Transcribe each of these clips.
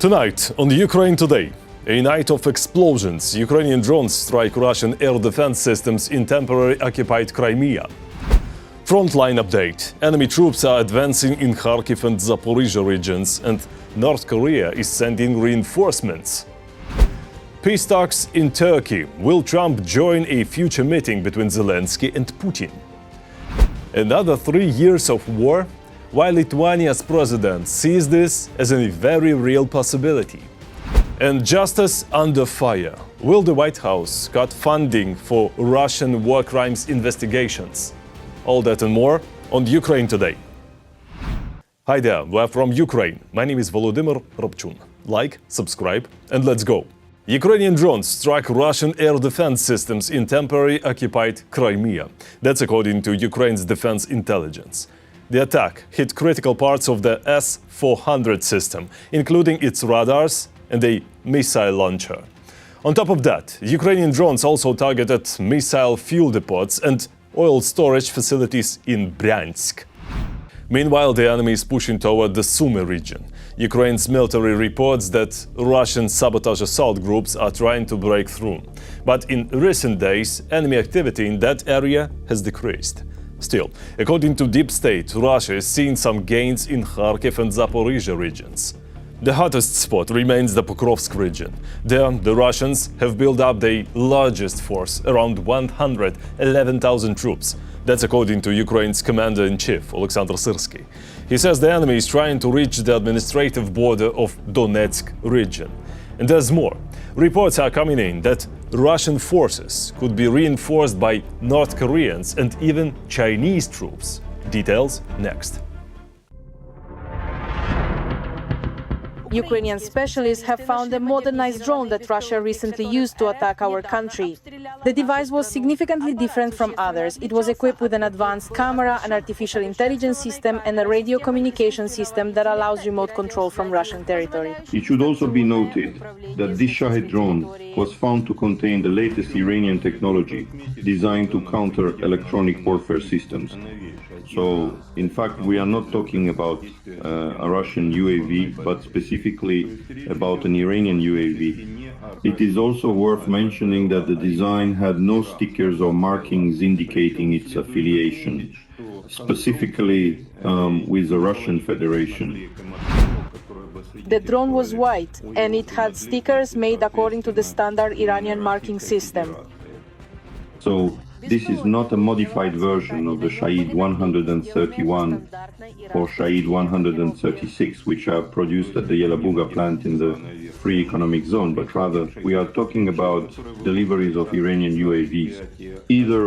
Tonight on Ukraine Today, a night of explosions. Ukrainian drones strike Russian air defense systems in temporarily occupied Crimea. Frontline update. Enemy troops are advancing in Kharkiv and Zaporizhzhia regions, and North Korea is sending reinforcements. Peace talks in Turkey. Will Trump join a future meeting between Zelenskyy and Putin? Another 3 years of war? While Lithuania's president sees this as a very real possibility. And justice under fire. Will the White House cut funding for Russian war crimes investigations? All that and more on Ukraine Today. Hi there, we're from Ukraine. My name is Volodymyr Robchun. Like, subscribe, and let's go. Ukrainian drones struck Russian air defense systems in temporarily occupied Crimea. That's according to Ukraine's defense intelligence. The attack hit critical parts of the S-400 system, including its radars and a missile launcher. On top of that, Ukrainian drones also targeted missile fuel depots and oil storage facilities in Bryansk. Meanwhile, the enemy is pushing toward the Sumy region. Ukraine's military reports that Russian sabotage assault groups are trying to break through. But in recent days, enemy activity in that area has decreased. Still, according to Deep State, Russia is seeing some gains in Kharkiv and Zaporizhzhia regions. The hottest spot remains the Pokrovsk region. There, the Russians have built up their largest force, around 111,000 troops. That's according to Ukraine's commander-in-chief, Alexander Syrsky. He says the enemy is trying to reach the administrative border of Donetsk region. And there's more. Reports are coming in that Russian forces could be reinforced by North Koreans and even Chinese troops. Details next. Ukrainian specialists have found a modernized drone that Russia recently used to attack our country. The device was significantly different from others. It was equipped with an advanced camera, an artificial intelligence system, and a radio communication system that allows remote control from Russian territory. It should also be noted that this Shahed drone was found to contain the latest Iranian technology designed to counter electronic warfare systems. So, in fact, we are not talking about a Russian UAV, but specifically about an Iranian UAV. It is also worth mentioning that the design had no stickers or markings indicating its affiliation, specifically with the Russian Federation. The drone was white, and it had stickers made according to the standard Iranian marking system. So, this is not a modified version of the Shahed 131 or Shahed 136, which are produced at the Yelabuga plant in the Free Economic Zone, but rather we are talking about deliveries of Iranian UAVs, either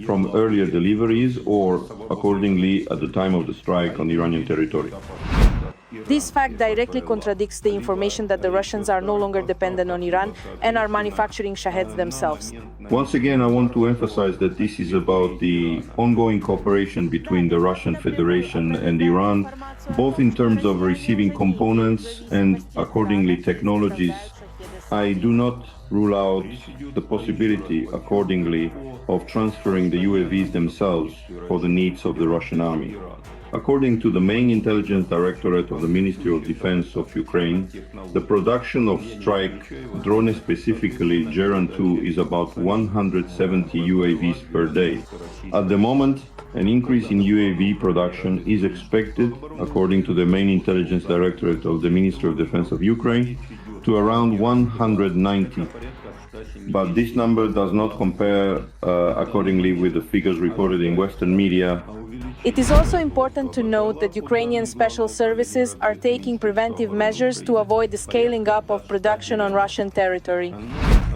from earlier deliveries or accordingly at the time of the strike on Iranian territory. This fact directly contradicts the information that the Russians are no longer dependent on Iran and are manufacturing Shaheds themselves. Once again, I want to emphasize that this is about the ongoing cooperation between the Russian Federation and Iran, both in terms of receiving components and accordingly technologies. I do not rule out the possibility, accordingly, of transferring the UAVs themselves for the needs of the Russian army. According to the main intelligence directorate of the Ministry of Defense of Ukraine, the production of strike drone, specifically Geran 2, is about 170 UAVs per day. At the moment, an increase in UAV production is expected, according to the main intelligence directorate of the Ministry of Defense of Ukraine, to around 190. But this number does not compare accordingly with the figures reported in Western media. It is also important to note that Ukrainian special services are taking preventive measures to avoid the scaling up of production on Russian territory.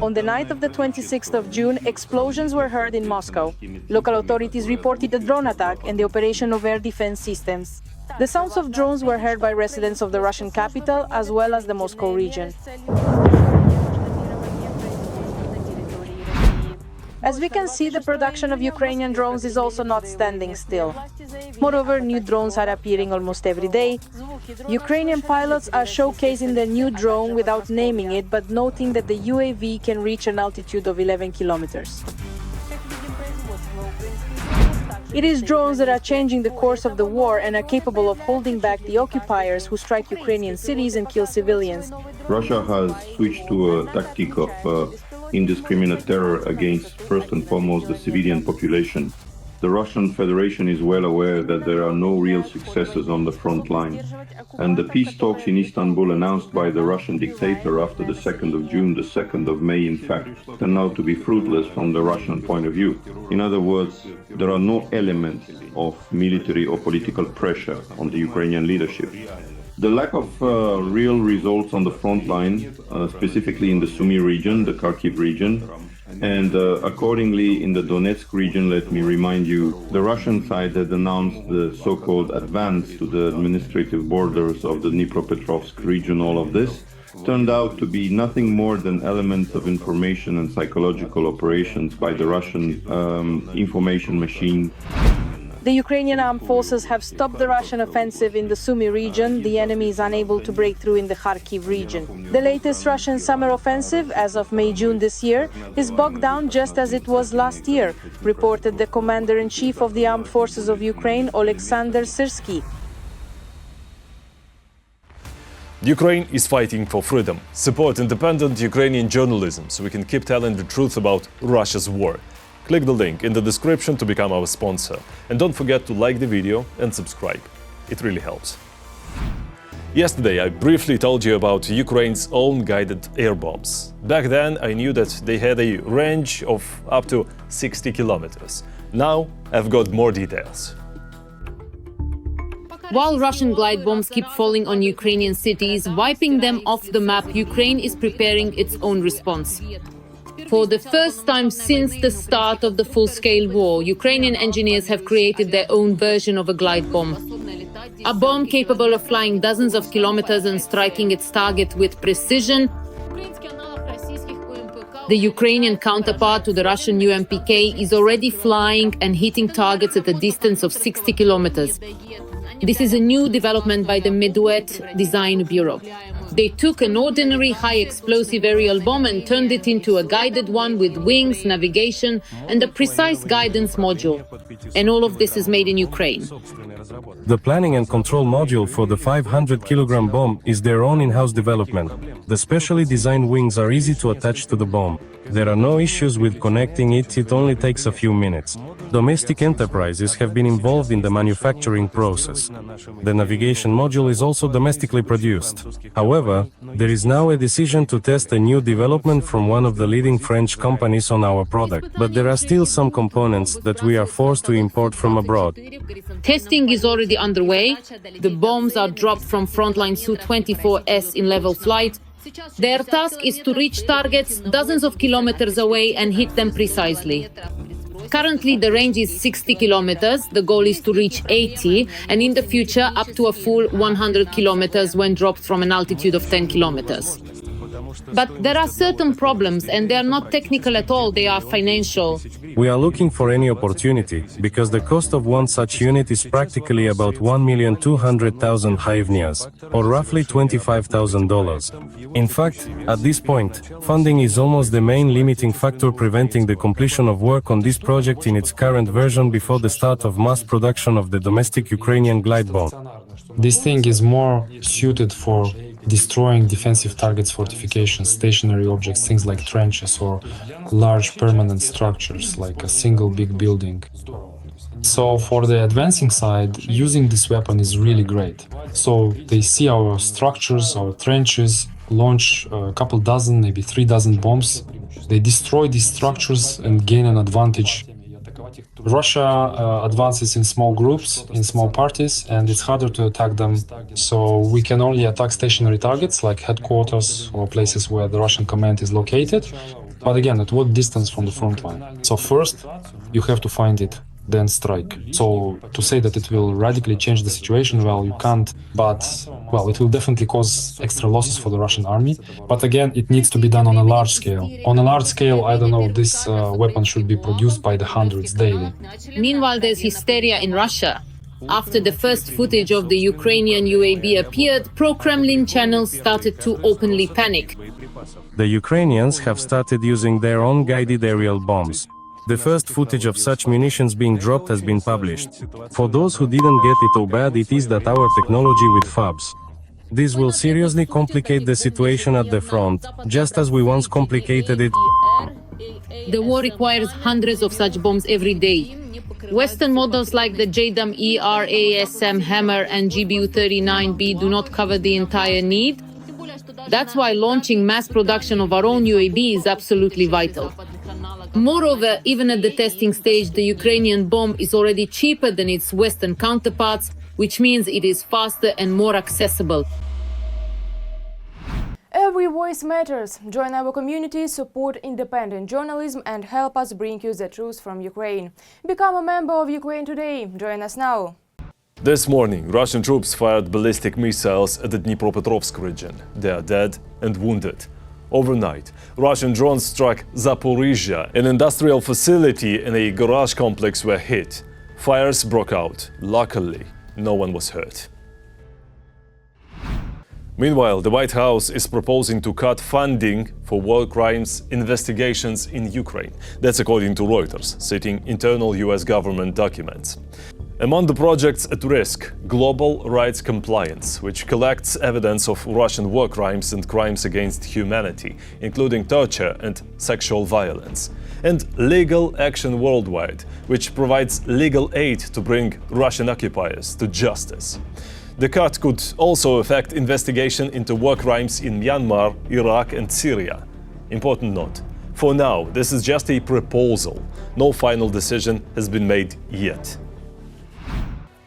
On the night of the 26th of June, explosions were heard in Moscow. Local authorities reported a drone attack and the operation of air defense systems. The sounds of drones were heard by residents of the Russian capital as well as the Moscow region. As we can see, the production of Ukrainian drones is also not standing still. Moreover, new drones are appearing almost every day. Ukrainian pilots are showcasing their new drone without naming it, but noting that the UAV can reach an altitude of 11 kilometers. It is drones that are changing the course of the war and are capable of holding back the occupiers who strike Ukrainian cities and kill civilians. Russia has switched to a tactic of indiscriminate terror against, first and foremost, the civilian population. The Russian Federation is well aware that there are no real successes on the front line. And the peace talks in Istanbul announced by the Russian dictator after the 2nd of June, the 2nd of May, in fact, turned out to be fruitless from the Russian point of view. In other words, there are no elements of military or political pressure on the Ukrainian leadership. The lack of real results on the front line, specifically in the Sumy region, the Kharkiv region, and accordingly in the Donetsk region, let me remind you, the Russian side had announced the so-called advance to the administrative borders of the Dnipropetrovsk region. All of this turned out to be nothing more than elements of information and psychological operations by the Russian information machine. The Ukrainian armed forces have stopped the Russian offensive in the Sumy region. The enemy is unable to break through in the Kharkiv region. The latest Russian summer offensive, as of May-June this year, is bogged down just as it was last year, reported the Commander-in-Chief of the Armed Forces of Ukraine, Oleksandr Syrsky. Ukraine is fighting for freedom. Support independent Ukrainian journalism so we can keep telling the truth about Russia's war. Click the link in the description to become our sponsor. And don't forget to like the video and subscribe. It really helps. Yesterday I briefly told you about Ukraine's own guided air bombs. Back then I knew that they had a range of up to 60 kilometers. Now I've got more details. While Russian glide bombs keep falling on Ukrainian cities, wiping them off the map, Ukraine is preparing its own response. For the first time since the start of the full-scale war, Ukrainian engineers have created their own version of a glide bomb. A bomb capable of flying dozens of kilometers and striking its target with precision. The Ukrainian counterpart to the Russian UMPK is already flying and hitting targets at a distance of 60 kilometers. This is a new development by the Meduet Design Bureau. They took an ordinary high-explosive aerial bomb and turned it into a guided one with wings, navigation, and a precise guidance module. And all of this is made in Ukraine. The planning and control module for the 500-kilogram bomb is their own in-house development. The specially designed wings are easy to attach to the bomb. There are no issues with connecting it, it only takes a few minutes. Domestic enterprises have been involved in the manufacturing process. The navigation module is also domestically produced. However, there is now a decision to test a new development from one of the leading French companies on our product, but there are still some components that we are forced to import from abroad. Testing is already underway. The bombs are dropped from frontline Su-24S in level flight. Their task is to reach targets dozens of kilometers away and hit them precisely. Currently, the range is 60 kilometers. The goal is to reach 80, and in the future, up to a full 100 kilometers when dropped from an altitude of 10 kilometers. But there are certain problems, and they are not technical at all, they are financial. We are looking for any opportunity, because the cost of one such unit is practically about 1,200,000 hryvnias, or roughly $25,000. In fact, at this point, funding is almost the main limiting factor preventing the completion of work on this project in its current version before the start of mass production of the domestic Ukrainian glide bomb. This thing is more suited for destroying defensive targets, fortifications, stationary objects, things like trenches or large permanent structures like a single big building. So for the advancing side, using this weapon is really great. So they see our structures, our trenches, launch a couple dozen, maybe 3 dozen bombs. They destroy these structures and gain an advantage. Russia advances in small groups, in small parties, and it's harder to attack them. So we can only attack stationary targets like headquarters or places where the Russian command is located. But again, at what distance from the front line? So first, you have to find it, then strike. So to say that it will radically change the situation, well, you can't, but, well, it will definitely cause extra losses for the Russian army. But again, it needs to be done on a large scale. On a large scale, I don't know, this weapon should be produced by the hundreds daily. Meanwhile, there's hysteria in Russia. After the first footage of the Ukrainian UAV appeared, pro-Kremlin channels started to openly panic. The Ukrainians have started using their own guided aerial bombs. The first footage of such munitions being dropped has been published. For those who didn't get it, how bad it is that our technology with FABs. This will seriously complicate the situation at the front, just as we once complicated it. The war requires hundreds of such bombs every day. Western models like the JDAM ERASM Hammer and GBU-39B do not cover the entire need. That's why launching mass production of our own UAV is absolutely vital. Moreover, even at the testing stage, the Ukrainian bomb is already cheaper than its Western counterparts, which means it is faster and more accessible. Every voice matters. Join our community, support independent journalism and help us bring you the truth from Ukraine. Become a member of Ukraine Today. Join us now. This morning, Russian troops fired ballistic missiles at the Dnipropetrovsk region. They are dead and wounded. Overnight, Russian drones struck Zaporizhia. An industrial facility and a garage complex were hit. Fires broke out. Luckily, no one was hurt. Meanwhile, the White House is proposing to cut funding for war crimes investigations in Ukraine. That's according to Reuters, citing internal US government documents. Among the projects at risk, global rights compliance, which collects evidence of Russian war crimes and crimes against humanity, including torture and sexual violence. And legal action worldwide, which provides legal aid to bring Russian occupiers to justice. The cut could also affect investigation into war crimes in Myanmar, Iraq and Syria. Important note, for now, this is just a proposal. No final decision has been made yet.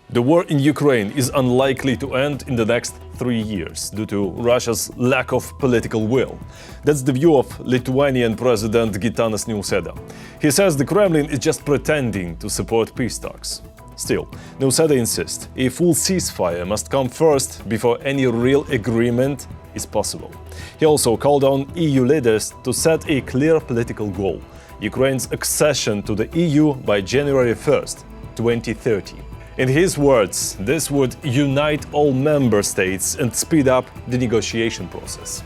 The war in Ukraine is unlikely to end in the next 3 years due to Russia's lack of political will. That's the view of Lithuanian President Gitanas Nausėda. He says the Kremlin is just pretending to support peace talks. Still, Nausėda insists a full ceasefire must come first before any real agreement is possible. He also called on EU leaders to set a clear political goal: Ukraine's accession to the EU by January 1st, 2030. In his words, this would unite all member states and speed up the negotiation process.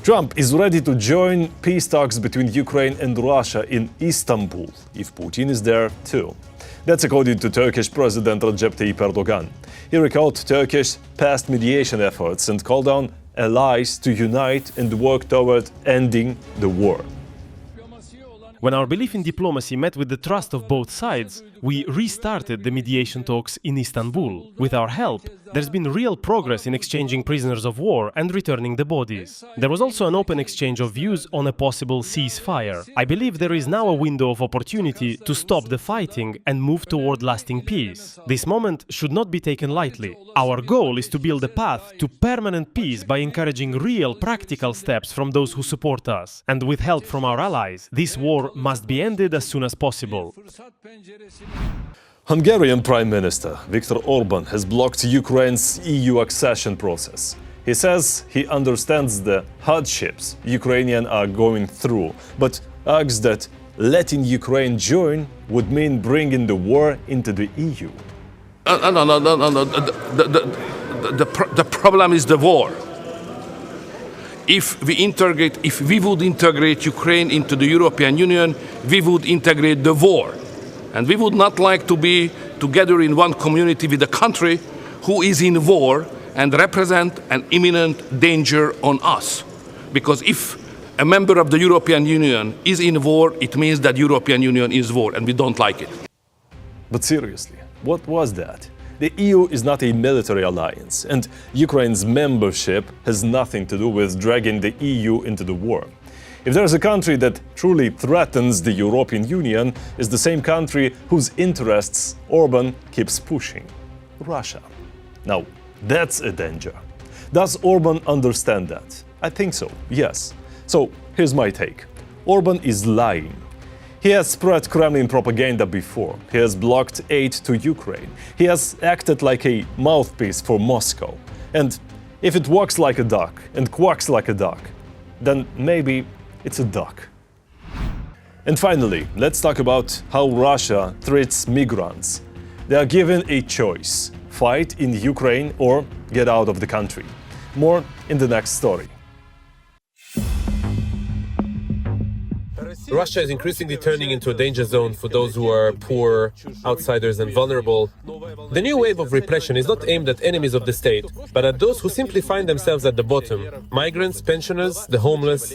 Trump is ready to join peace talks between Ukraine and Russia in Istanbul, if Putin is there too. That's according to Turkish President Recep Tayyip Erdogan. He recalled Turkish past mediation efforts and called on allies to unite and work toward ending the war. When our belief in diplomacy met with the trust of both sides, we restarted the mediation talks in Istanbul. With our help, there's been real progress in exchanging prisoners of war and returning the bodies. There was also an open exchange of views on a possible ceasefire. I believe there is now a window of opportunity to stop the fighting and move toward lasting peace. This moment should not be taken lightly. Our goal is to build a path to permanent peace by encouraging real, practical steps from those who support us. And with help from our allies, this war must be ended as soon as possible. Hungarian Prime Minister Viktor Orban has blocked Ukraine's EU accession process. He says he understands the hardships Ukrainians are going through, but argues that letting Ukraine join would mean bringing the war into the EU. No. The problem is the war. If we would integrate Ukraine into the European Union, we would integrate the war. And we would not like to be together in one community with a country who is in war and represent an imminent danger on us. Because if a member of the European Union is in war, it means that European Union is war, and we don't like it. But seriously, what was that? The EU is not a military alliance, and Ukraine's membership has nothing to do with dragging the EU into the war. If there's a country that truly threatens the European Union, it's the same country whose interests Orban keeps pushing: Russia. Now, that's a danger. Does Orban understand that? I think so, yes. So, here's my take. Orban is lying. He has spread Kremlin propaganda before. He has blocked aid to Ukraine. He has acted like a mouthpiece for Moscow. And if it walks like a duck and quacks like a duck, then maybe it's a duck. And finally, let's talk about how Russia treats migrants. They are given a choice: fight in Ukraine or get out of the country. More in the next story. Russia is increasingly turning into a danger zone for those who are poor, outsiders and vulnerable. The new wave of repression is not aimed at enemies of the state, but at those who simply find themselves at the bottom: migrants, pensioners, the homeless.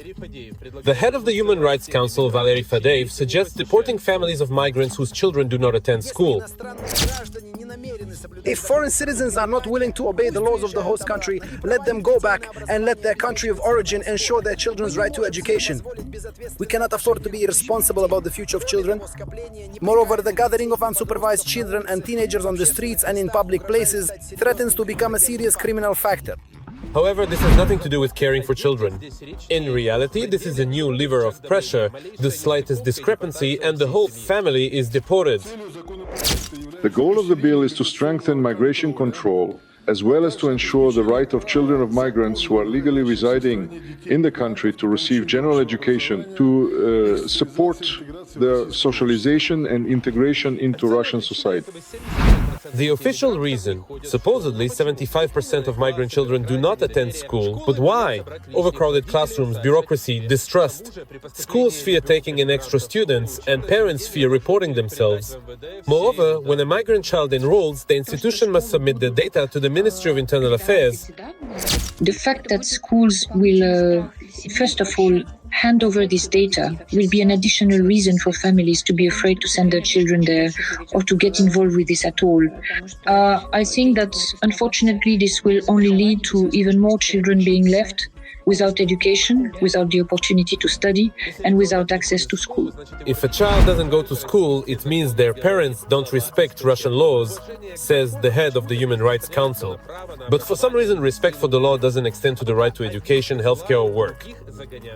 The head of the Human Rights Council, Valery Fadeev, suggests deporting families of migrants whose children do not attend school. If foreign citizens are not willing to obey the laws of the host country, let them go back and let their country of origin ensure their children's right to education. We cannot afford to be irresponsible about the future of children. Moreover, the gathering of unsupervised children and teenagers on the streets and in public places threatens to become a serious criminal factor. However, this has nothing to do with caring for children. In reality, this is a new lever of pressure. The slightest discrepancy and the whole family is deported. The goal of the bill is to strengthen migration control, as well as to ensure the right of children of migrants who are legally residing in the country to receive general education, to support their socialization and integration into Russian society. The official reason: supposedly 75% of migrant children do not attend school. But why? Overcrowded classrooms, bureaucracy, distrust. Schools fear taking in extra students, and parents fear reporting themselves. Moreover, when a migrant child enrolls, the institution must submit the data to the Ministry of Internal Affairs. The fact that schools will, first of all, hand over this data will be an additional reason for families to be afraid to send their children there or to get involved with this at all. I think that, unfortunately, this will only lead to even more children being left without education, without the opportunity to study, and without access to school. If a child doesn't go to school, it means their parents don't respect Russian laws, says the head of the Human Rights Council. But for some reason, respect for the law doesn't extend to the right to education, healthcare, or work.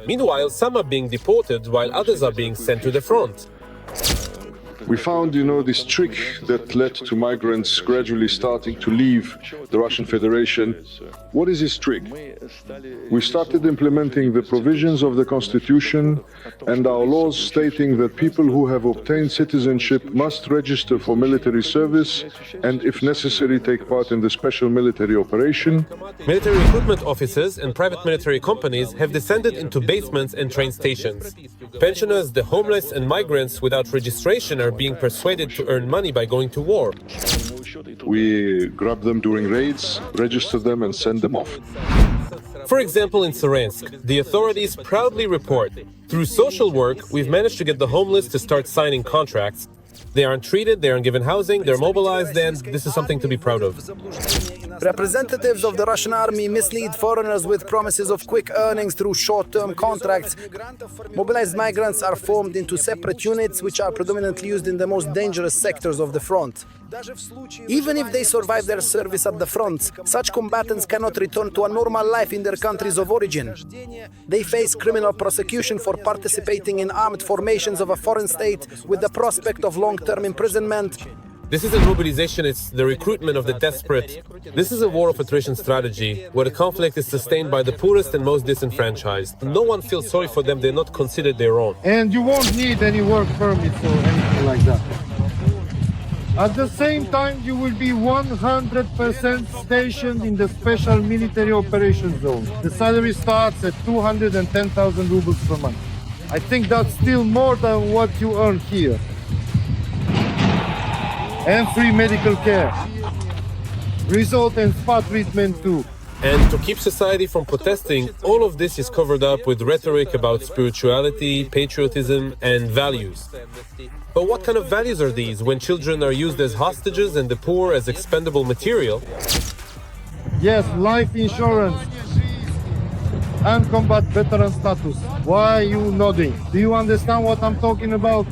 Meanwhile, some are being deported while others are being sent to the front. We found, this trick that led to migrants gradually starting to leave the Russian Federation. What is this trick? We started implementing the provisions of the Constitution and our laws stating that people who have obtained citizenship must register for military service and, if necessary, take part in the special military operation. Military recruitment officers and private military companies have descended into basements and train stations. Pensioners, the homeless, and migrants without registration are being persuaded to earn money by going to war. We grab them during raids, register them, and send them off. For example, in Saransk, the authorities proudly report, through social work, we've managed to get the homeless to start signing contracts. They aren't treated, they aren't given housing, they're mobilized, and this is something to be proud of. Representatives of the Russian army mislead foreigners with promises of quick earnings through short-term contracts. Mobilized migrants are formed into separate units which are predominantly used in the most dangerous sectors of the front. Even if they survive their service at the front, such combatants cannot return to a normal life in their countries of origin. They face criminal prosecution for participating in armed formations of a foreign state with the prospect of long-term imprisonment. This isn't mobilization, it's the recruitment of the desperate. This is a war of attrition strategy, where the conflict is sustained by the poorest and most disenfranchised. No one feels sorry for them, they're not considered their own. And you won't need any work permits or anything like that. At the same time, you will be 100% stationed in the special military operation zone. The salary starts at 210,000 rubles per month. I think that's still more than what you earn here. And free medical care. Resort and spa treatment too. And to keep society from protesting, all of this is covered up with rhetoric about spirituality, patriotism, and values. But what kind of values are these when children are used as hostages and the poor as expendable material? Yes, life insurance and combat veteran status. Why are you nodding? Do you understand what I'm talking about?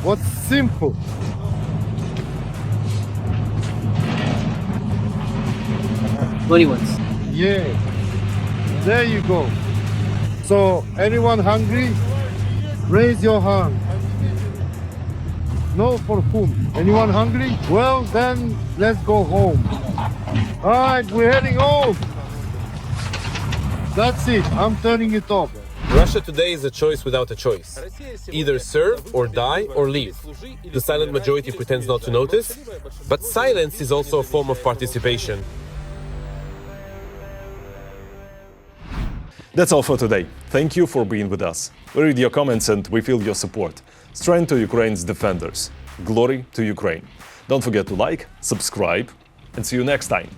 What's simple? Yeah, there you go. So, anyone hungry? Raise your hand. No, for whom? Anyone hungry? Well, then let's go home. All right, we're heading home. That's it. I'm turning it off. Russia today is a choice without a choice. Either serve or die or leave. The silent majority pretends not to notice, but silence is also a form of participation. That's all for today. Thank you for being with us. We read your comments and we feel your support. Strength to Ukraine's defenders. Glory to Ukraine. Don't forget to like, subscribe, and see you next time.